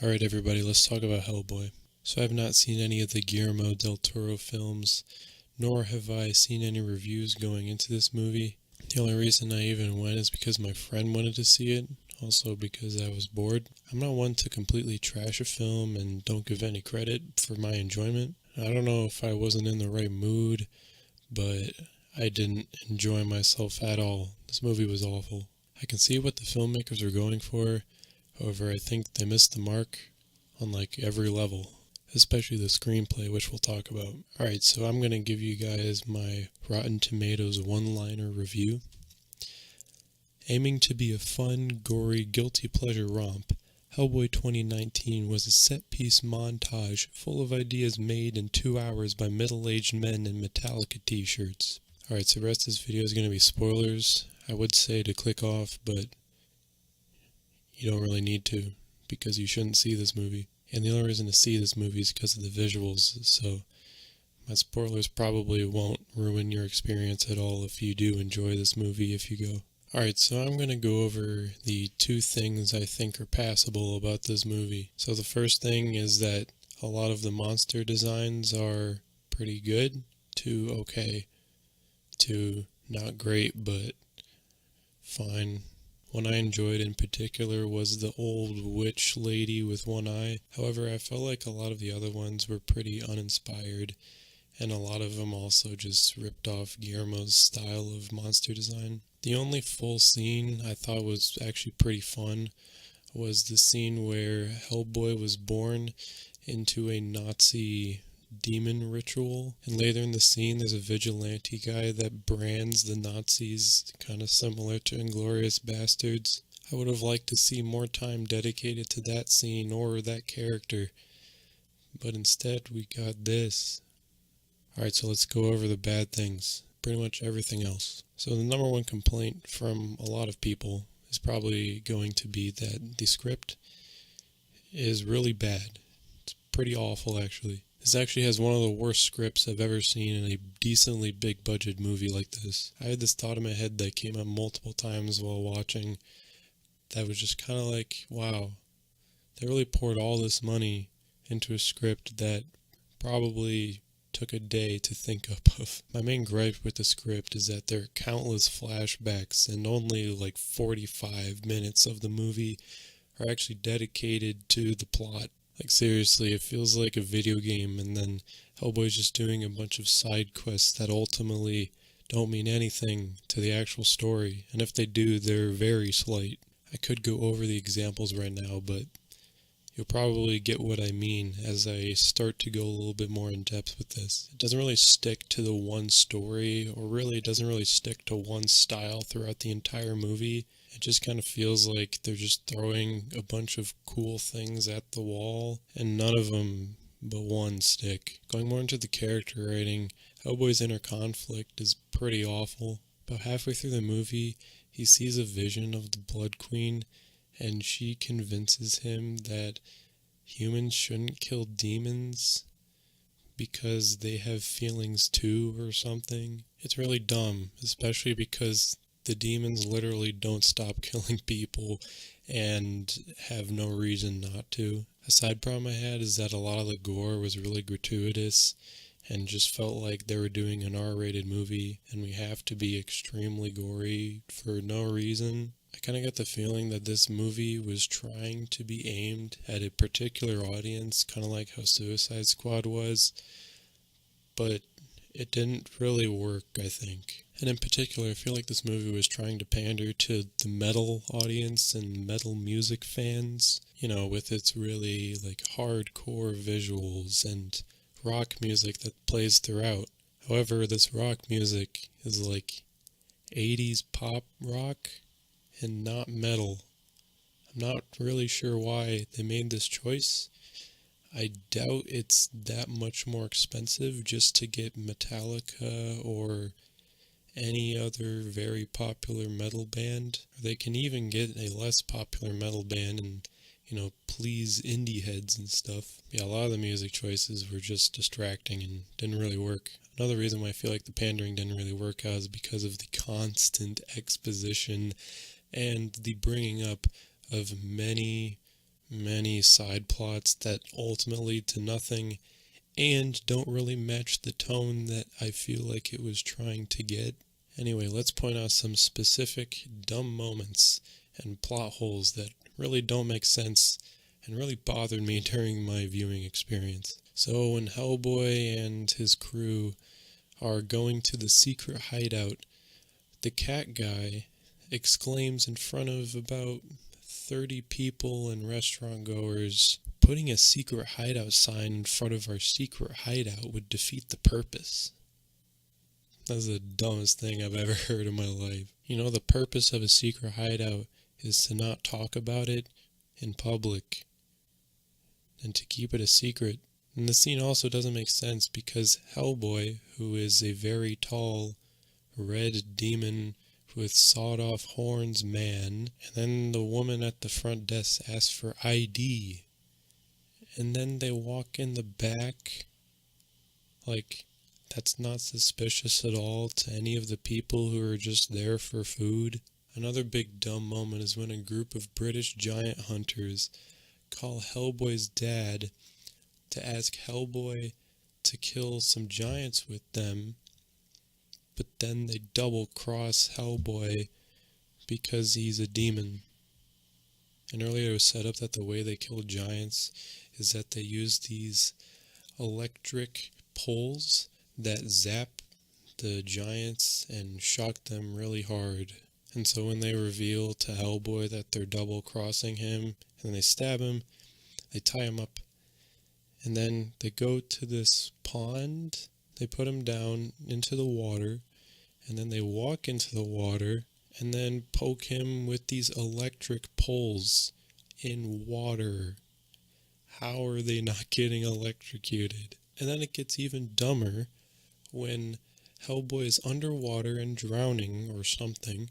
Alright everybody, let's talk about Hellboy. So I have not seen any of the Guillermo del Toro films, nor have I seen any reviews going into this movie. The only reason I even went is because my friend wanted to see it, also because I was bored. I'm not one to completely trash a film and don't give any credit for my enjoyment. I don't know if I wasn't in the right mood, but I didn't enjoy myself at all. This movie was awful. I can see what the filmmakers were going for. However, I think they missed the mark on every level, especially the screenplay, which we'll talk about. Alright, so I'm going to give you guys my Rotten Tomatoes one-liner review. Aiming to be a fun, gory, guilty pleasure romp, Hellboy 2019 was a set-piece montage full of ideas made in 2 hours by middle-aged men in Metallica t-shirts. Alright, so the rest of this video is going to be spoilers. I would say to click off, but you don't really need to, because you shouldn't see this movie. And the only reason to see this movie is because of the visuals, so my spoilers probably won't ruin your experience at all if you do enjoy this movie if you go. Alright, so I'm going to go over the two things I think are passable about this movie. So the first thing is that a lot of the monster designs are pretty good to okay to not great but fine. One I enjoyed in particular was the old witch lady with one eye. However, I felt like a lot of the other ones were pretty uninspired, and a lot of them also just ripped off Guillermo's style of monster design. The only full scene I thought was actually pretty fun was the scene where Hellboy was born into a Nazi demon ritual, and later in the scene there's a vigilante guy that brands the Nazis, kind of similar to Inglourious Bastards. I would have liked to see more time dedicated to that scene or that character, but instead we got this. Alright, so let's go over the bad things. Pretty much everything else. So the number one complaint from a lot of people is probably going to be that the script is really bad. It's pretty awful, actually. This actually has one of the worst scripts I've ever seen in a decently big budget movie like this. I had this thought in my head that came up multiple times while watching that was just kind of like, wow, they really poured all this money into a script that probably took a day to think up of. My main gripe with the script is that there are countless flashbacks and only 45 minutes of the movie are actually dedicated to the plot. Seriously, it feels like a video game, and then Hellboy's just doing a bunch of side quests that ultimately don't mean anything to the actual story, and if they do, they're very slight. I could go over the examples right now, but you'll probably get what I mean as I start to go a little bit more in depth with this. It doesn't really stick to the one story, or really it doesn't really stick to one style throughout the entire movie. It just kind of feels like they're just throwing a bunch of cool things at the wall, and none of them but one stick. Going more into the character writing, Hellboy's inner conflict is pretty awful. About halfway through the movie, he sees a vision of the Blood Queen, and she convinces him that humans shouldn't kill demons because they have feelings too or something. It's really dumb, especially because the demons literally don't stop killing people and have no reason not to. A side problem I had is that a lot of the gore was really gratuitous and just felt like they were doing an R-rated movie and we have to be extremely gory for no reason. I kind of got the feeling that this movie was trying to be aimed at a particular audience, kind of like how Suicide Squad was, but it didn't really work, I think. And in particular, I feel like this movie was trying to pander to the metal audience and metal music fans, with its really hardcore visuals and rock music that plays throughout. However, this rock music is 80s pop rock and not metal. I'm not really sure why they made this choice. I doubt it's that much more expensive just to get Metallica or any other very popular metal band. They can even get a less popular metal band and, please indie heads and stuff. Yeah, a lot of the music choices were just distracting and didn't really work. Another reason why I feel like the pandering didn't really work out is because of the constant exposition and the bringing up of many many side plots that ultimately lead to nothing and don't really match the tone that I feel like it was trying to get. Anyway, let's point out some specific dumb moments and plot holes that really don't make sense and really bothered me during my viewing experience. So when Hellboy and his crew are going to the secret hideout, the cat guy exclaims in front of about 30 people and restaurant goers, "Putting a secret hideout sign in front of our secret hideout would defeat the purpose." That's the dumbest thing I've ever heard in my life. You know, the purpose of a secret hideout is to not talk about it in public and to keep it a secret. And the scene also doesn't make sense because Hellboy, who is a very tall, red demon with sawed-off horns man, and then the woman at the front desk asks for ID, and then they walk in the back. Like, that's not suspicious at all to any of the people who are just there for food. Another big dumb moment is when a group of British giant hunters call Hellboy's dad to ask Hellboy to kill some giants with them, but then they double-cross Hellboy because he's a demon. And earlier it was set up that the way they kill giants is that they use these electric poles that zap the giants and shock them really hard. And so when they reveal to Hellboy that they're double-crossing him and they stab him, they tie him up. And then they go to this pond, they put him down into the water, and then they walk into the water and then poke him with these electric poles in water. How are they not getting electrocuted? And then it gets even dumber when Hellboy is underwater and drowning or something,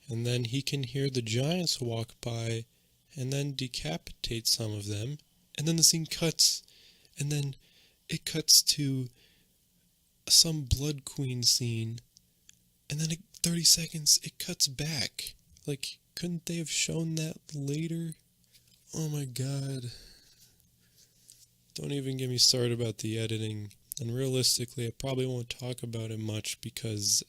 and then he can hear the giants walk by and then decapitate some of them, and then the scene cuts, and then it cuts to some Blood Queen scene, and then 30 seconds it cuts back. Like, couldn't they have shown that later? Oh my god. Don't even get me started about the editing. And realistically, I probably won't talk about it much because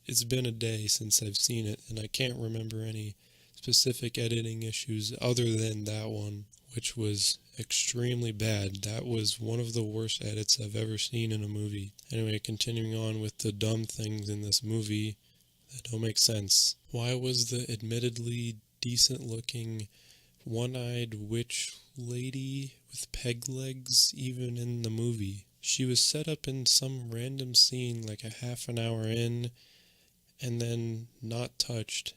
it's been a day since I've seen it, and I can't remember any specific editing issues other than that one, which was extremely bad. That was one of the worst edits I've ever seen in a movie. Anyway, continuing on with the dumb things in this movie that don't make sense. Why was the admittedly decent-looking, one-eyed witch lady with peg legs even in the movie? She was set up in some random scene like a half an hour in, and then not touched.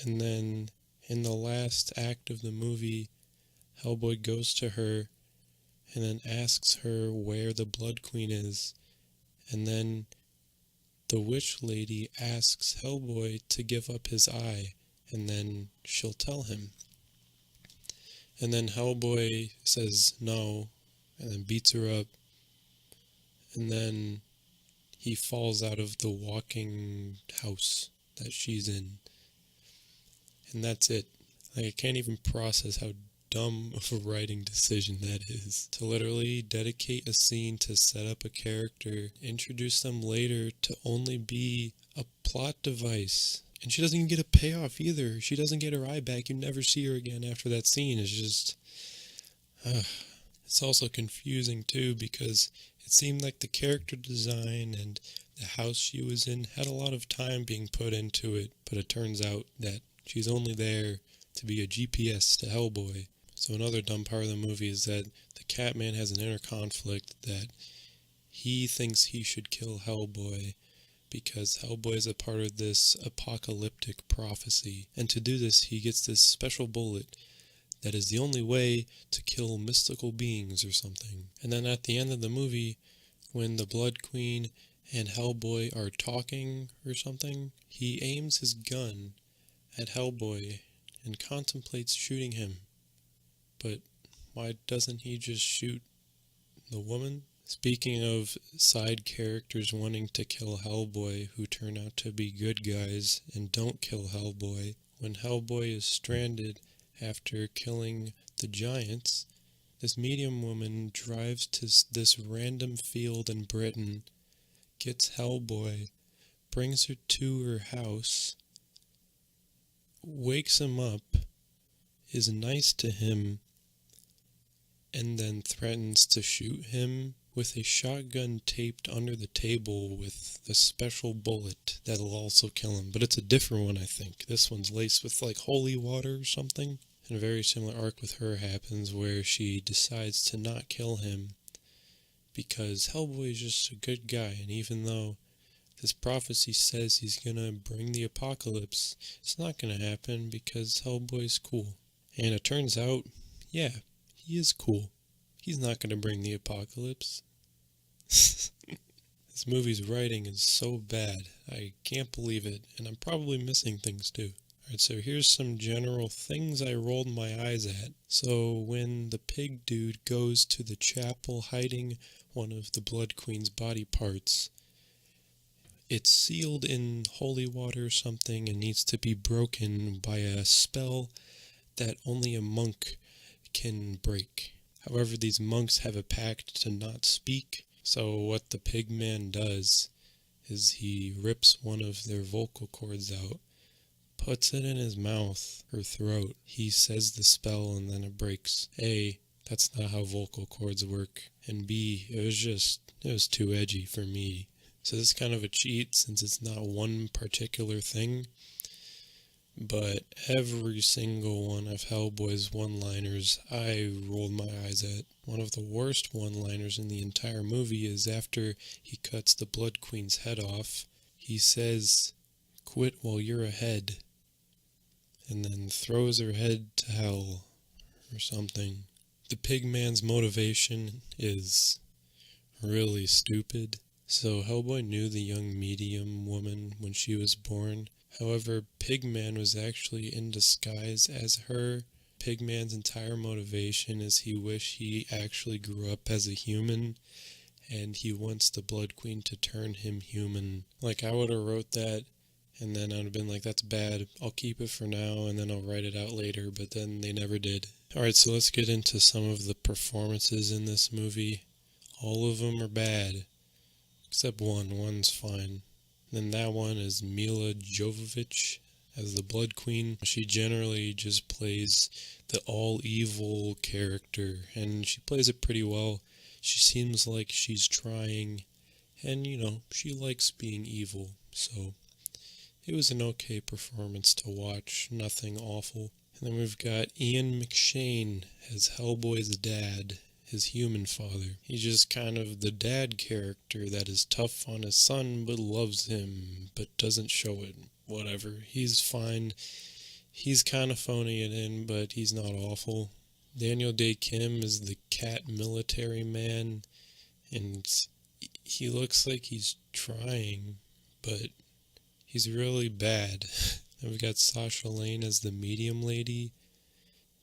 And then in the last act of the movie, Hellboy goes to her and then asks her where the Blood Queen is. And then the witch lady asks Hellboy to give up his eye, and then she'll tell him. And then Hellboy says no, and then beats her up. And then he falls out of the walking house that she's in. And that's it. Like, I can't even process how dumb of a writing decision that is. To literally dedicate a scene to set up a character, introduce them later to only be a plot device. And she doesn't even get a payoff either. She doesn't get her eye back. You never see her again after that scene. It's just... It's also confusing too, because it seemed like the character design and the house she was in had a lot of time being put into it, but it turns out that she's only there to be a GPS to Hellboy. So another dumb part of the movie is that the Catman has an inner conflict that he thinks he should kill Hellboy because Hellboy is a part of this apocalyptic prophecy. And to do this, he gets this special bullet that is the only way to kill mystical beings or something. And then at the end of the movie, when the Blood Queen and Hellboy are talking or something, he aims his gun at Hellboy and contemplates shooting him. But why doesn't he just shoot the woman? Speaking of side characters wanting to kill Hellboy who turn out to be good guys and don't kill Hellboy, when Hellboy is stranded after killing the giants, this medium woman drives to this random field in Britain, gets Hellboy, brings her to her house, wakes him up, is nice to him, and then threatens to shoot him with a shotgun taped under the table with a special bullet that'll also kill him. But it's a different one, I think. This one's laced with like holy water or something. And a very similar arc with her happens where she decides to not kill him because Hellboy is just a good guy, and even though this prophecy says he's gonna bring the apocalypse, it's not gonna happen because Hellboy's cool. And it turns out, yeah, he is cool. He's not gonna bring the apocalypse. This movie's writing is so bad, I can't believe it, and I'm probably missing things too. Alright, so here's some general things I rolled my eyes at. So when the pig dude goes to the chapel hiding one of the Blood Queen's body parts, it's sealed in holy water or something and needs to be broken by a spell that only a monk can break. However, these monks have a pact to not speak, so what the pig man does is he rips one of their vocal cords out, puts it in his mouth or throat. He says the spell and then it breaks. A, that's not how vocal cords work. And B, it was too edgy for me. So this is kind of a cheat since it's not one particular thing. But every single one of Hellboy's one-liners I rolled my eyes at. One of the worst one-liners in the entire movie is after he cuts the Blood Queen's head off. He says, "Quit while you're ahead," and then throws her head to hell or something. The pig man's motivation is really stupid. So Hellboy knew the young medium woman when she was born. However, Pigman was actually in disguise as her. Pigman's entire motivation is he wished he actually grew up as a human, and he wants the Blood Queen to turn him human. Like, I would have wrote that, and then I would have been like, that's bad, I'll keep it for now, and then I'll write it out later, but then they never did. Alright, so let's get into some of the performances in this movie. All of them are bad, except one. One's fine. Then that one is Mila Jovovich as the Blood Queen. She generally just plays the all-evil character, and she plays it pretty well. She seems like she's trying, and, she likes being evil, so it was an okay performance to watch, nothing awful. And then we've got Ian McShane as Hellboy's dad, his human father. He's just kind of the dad character that is tough on his son but loves him but doesn't show it. Whatever. He's fine. He's kind of phoning it in, but he's not awful. Daniel Day Kim is the cat military man, and he looks like he's trying, but he's really bad. And we've got Sasha Lane as the medium lady.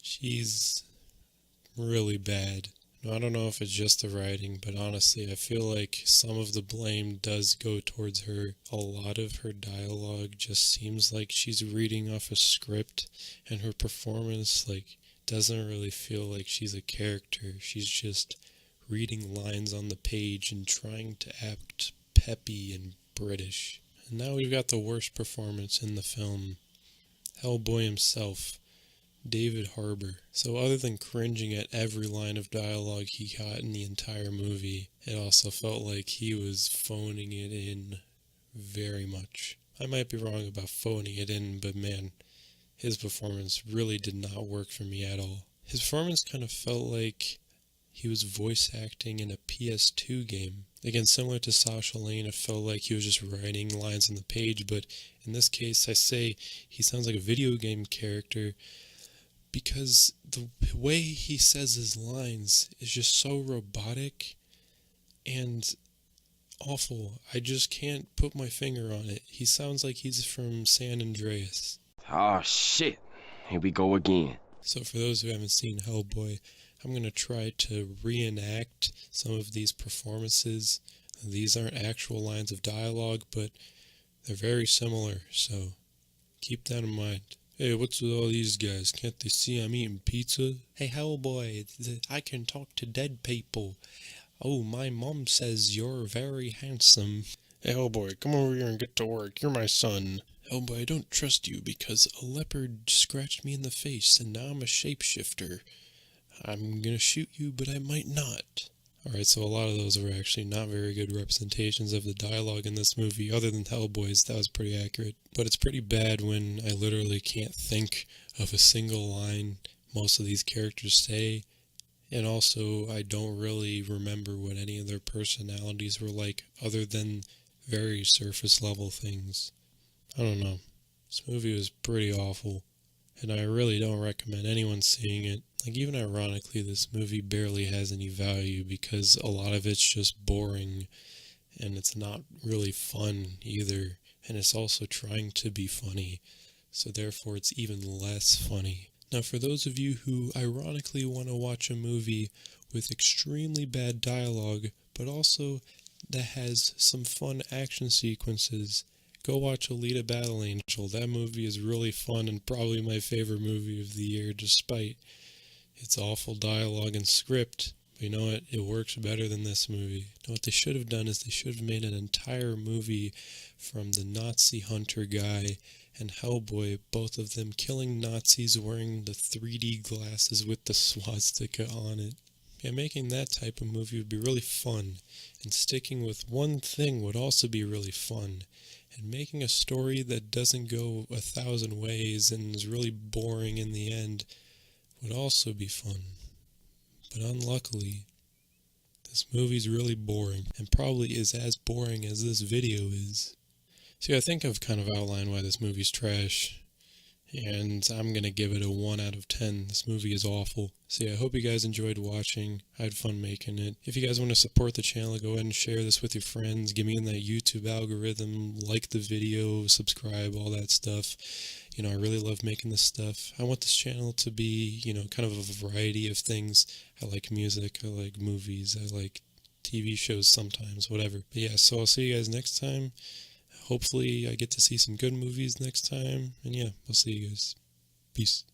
She's really bad. I don't know if it's just the writing, but honestly, I feel like some of the blame does go towards her. A lot of her dialogue just seems like she's reading off a script, and her performance, doesn't really feel like she's a character. She's just reading lines on the page and trying to act peppy and British. And now we've got the worst performance in the film. Hellboy himself. David Harbour. So other than cringing at every line of dialogue he got in the entire movie, it also felt like he was phoning it in very much. I might be wrong about phoning it in, but man, his performance really did not work for me at all. His performance kind of felt like he was voice acting in a PS2 game. Again, similar to Sasha Lane, it felt like he was just writing lines on the page, but in this case, I say he sounds like a video game character because the way he says his lines is just so robotic and awful. I just can't put my finger on it. He sounds like he's from San Andreas. Oh shit, here we go again. So for those who haven't seen Hellboy, I'm going to try to reenact some of these performances. These aren't actual lines of dialogue, but they're very similar, so keep that in mind. Hey, what's with all these guys? Can't they see I'm eating pizza? Hey, Hellboy, I can talk to dead people. Oh, my mom says you're very handsome. Hey, Hellboy, come over here and get to work. You're my son. Hellboy, I don't trust you because a leopard scratched me in the face and now I'm a shapeshifter. I'm gonna shoot you, but I might not. Alright, so a lot of those were actually not very good representations of the dialogue in this movie, other than Hellboy's. That was pretty accurate. But it's pretty bad when I literally can't think of a single line most of these characters say, and also I don't really remember what any of their personalities were like, other than very surface level things. I don't know. This movie was pretty awful, and I really don't recommend anyone seeing it. Like, even ironically, this movie barely has any value because a lot of it's just boring and it's not really fun either. And it's also trying to be funny, so therefore it's even less funny. Now, for those of you who ironically want to watch a movie with extremely bad dialogue, but also that has some fun action sequences, go watch Alita Battle Angel. That movie is really fun and probably my favorite movie of the year, despite its awful dialogue and script. But you know what? It works better than this movie. Now, what they should have done is they should have made an entire movie from the Nazi hunter guy and Hellboy, both of them killing Nazis wearing the 3D glasses with the swastika on it. Yeah, making that type of movie would be really fun, and sticking with one thing would also be really fun, and making a story that doesn't go 1,000 ways and is really boring in the end would also be fun. But unluckily, this movie's really boring, and probably is as boring as this video is. See, I think I've kind of outlined why this movie's trash, and I'm gonna give it a 1 out of 10. This movie is awful. So yeah, I hope you guys enjoyed watching. I had fun making it. If you guys want to support the channel, go ahead and share this with your friends. Get me in that YouTube algorithm, like the video, subscribe, all that stuff. You know, I really love making this stuff. I want this channel to be, you know, kind of a variety of things. I like music, I like movies, I like TV shows sometimes, whatever. But yeah, so I'll see you guys next time. Hopefully I get to see some good movies next time. And yeah, I'll see you guys. Peace.